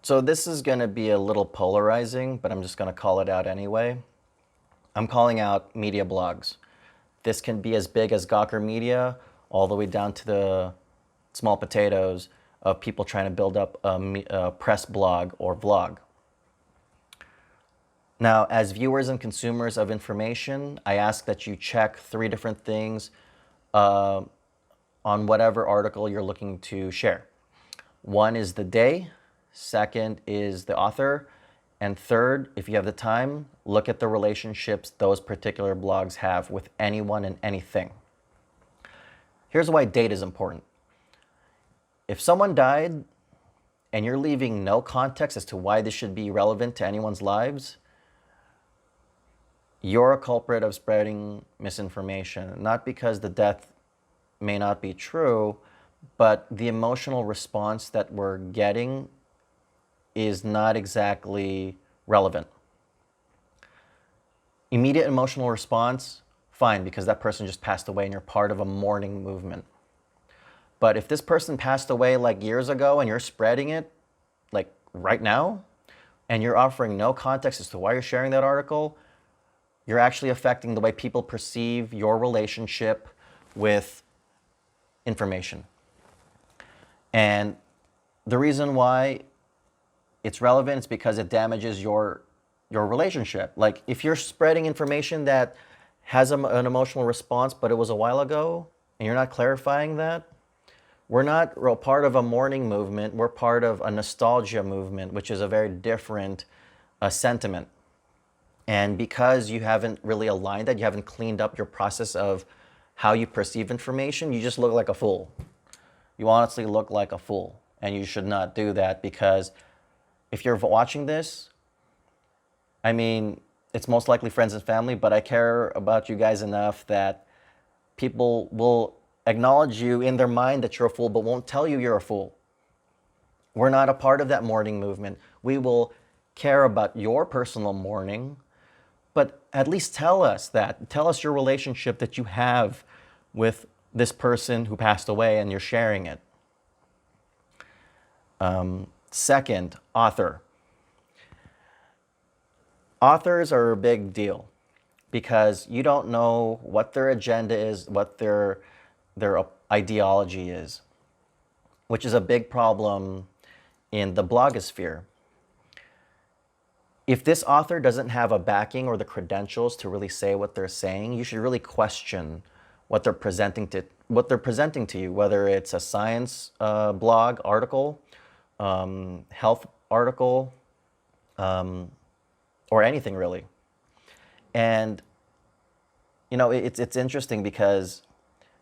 So this is going to be a little polarizing, but I'm just going to call it out anyway. I'm calling out media blogs. This can be as big as Gawker Media, all the way down to the small potatoes of people trying to build up a press blog or vlog. Now, as viewers and consumers of information, I ask that you check three different things on whatever article you're looking to share. One is the day, second is the author, and third, if you have the time, look at the relationships those particular blogs have with anyone and anything. Here's why date is important. If someone died and you're leaving no context as to why this should be relevant to anyone's lives, you're a culprit of spreading misinformation, not because the death may not be true, but the emotional response that we're getting is not exactly relevant. Immediate emotional response, fine, because that person just passed away and you're part of a mourning movement. But if this person passed away like years ago and you're spreading it like right now, and you're offering no context as to why you're sharing that article, you're actually affecting the way people perceive your relationship with information. And the reason why it's relevant is because it damages your relationship. Like if you're spreading information that has an emotional response, but it was a while ago, and you're not clarifying that, we're not part of a mourning movement. We're part of a nostalgia movement, which is a very different sentiment. And because you haven't really aligned that, you haven't cleaned up your process of how you perceive information, you just look like a fool. You honestly look like a fool, and you should not do that, because if you're watching this, I mean, it's most likely friends and family, but I care about you guys enough that people will acknowledge you in their mind that you're a fool, but won't tell you you're a fool. We're not a part of that mourning movement. We will care about your personal mourning, but at least tell us that. Tell us your relationship that you have with this person who passed away and you're sharing it. Second, author. Authors are a big deal because you don't know what their agenda is, what their ideology is, which is a big problem in the blogosphere. If this author doesn't have a backing or the credentials to really say what they're saying, you should really question what they're presenting to you, whether it's a science blog article, health article, or anything really. And you know, it's interesting because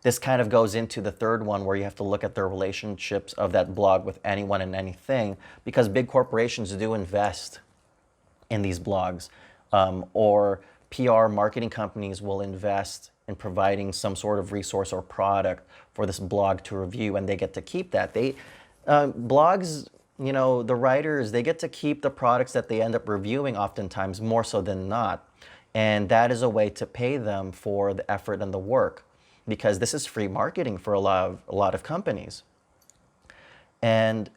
this kind of goes into the third one, where you have to look at the relationships of that blog with anyone and anything, because big corporations do invest in these blogs, or PR marketing companies will invest in providing some sort of resource or product for this blog to review, and they get to keep that. Blogs, you know, the writers, they get to keep the products that they end up reviewing oftentimes, more so than not. And that is a way to pay them for the effort and the work, because this is free marketing for a lot of companies. And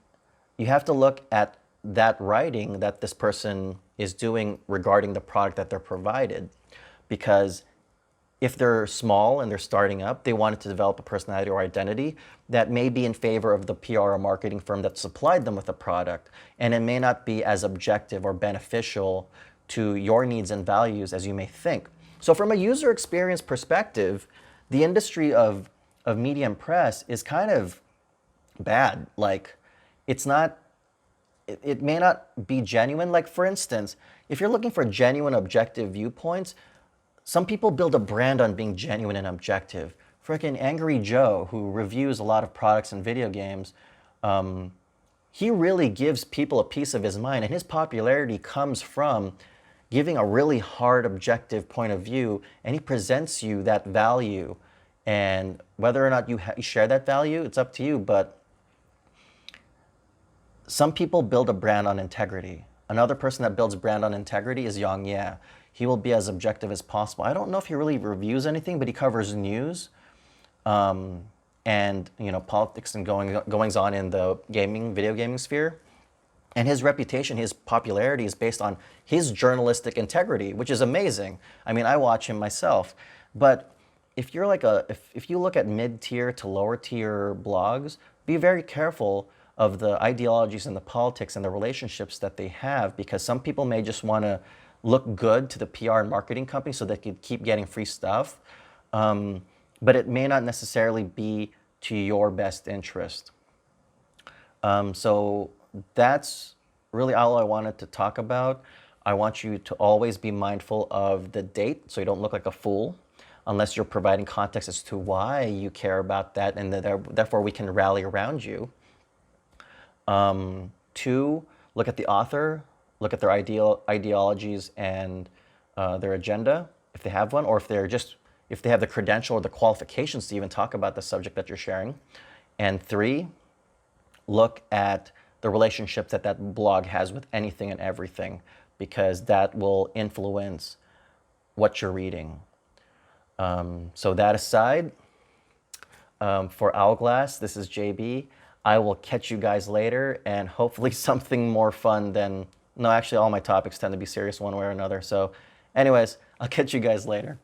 you have to look at that writing that this person is doing regarding the product that they're provided. Because if they're small and they're starting up, they wanted to develop a personality or identity that may be in favor of the PR or marketing firm that supplied them with the product. And it may not be as objective or beneficial to your needs and values as you may think. So from a user experience perspective, the industry of media and press is kind of bad. Like, it's not, it may not be genuine. Like, for instance, if you're looking for genuine, objective viewpoints, some people build a brand on being genuine and objective. Freaking AngryJoe, who reviews a lot of products and video games, he really gives people a piece of his mind, and his popularity comes from giving a really hard, objective point of view, and he presents you that value. And whether or not you share that value, it's up to you, but some people build a brand on integrity. Another person that builds a brand on integrity is YongYea. He will be as objective as possible. I don't know if he really reviews anything, but he covers news, and you know, politics and goings on in the video gaming sphere. And his reputation, his popularity is based on his journalistic integrity, which is amazing. I mean, I watch him myself. But if you're like if you look at mid-tier to lower tier blogs, be very careful of the ideologies and the politics and the relationships that they have, because some people may just want to look good to the PR and marketing company so they could keep getting free stuff. But it may not necessarily be to your best interest. So that's really all I wanted to talk about. I want you to always be mindful of the date so you don't look like a fool, unless you're providing context as to why you care about that, and therefore we can rally around you. Two, look at the author, look at their ideologies and their agenda, if they have one, or if they have the credential or the qualifications to even talk about the subject that you're sharing. And three, look at the relationship that that blog has with anything and everything, because that will influence what you're reading. So that aside, for Hourglass, this is JB. I will catch you guys later, and hopefully something more fun than, no, actually all my topics tend to be serious one way or another. So anyways, I'll catch you guys later.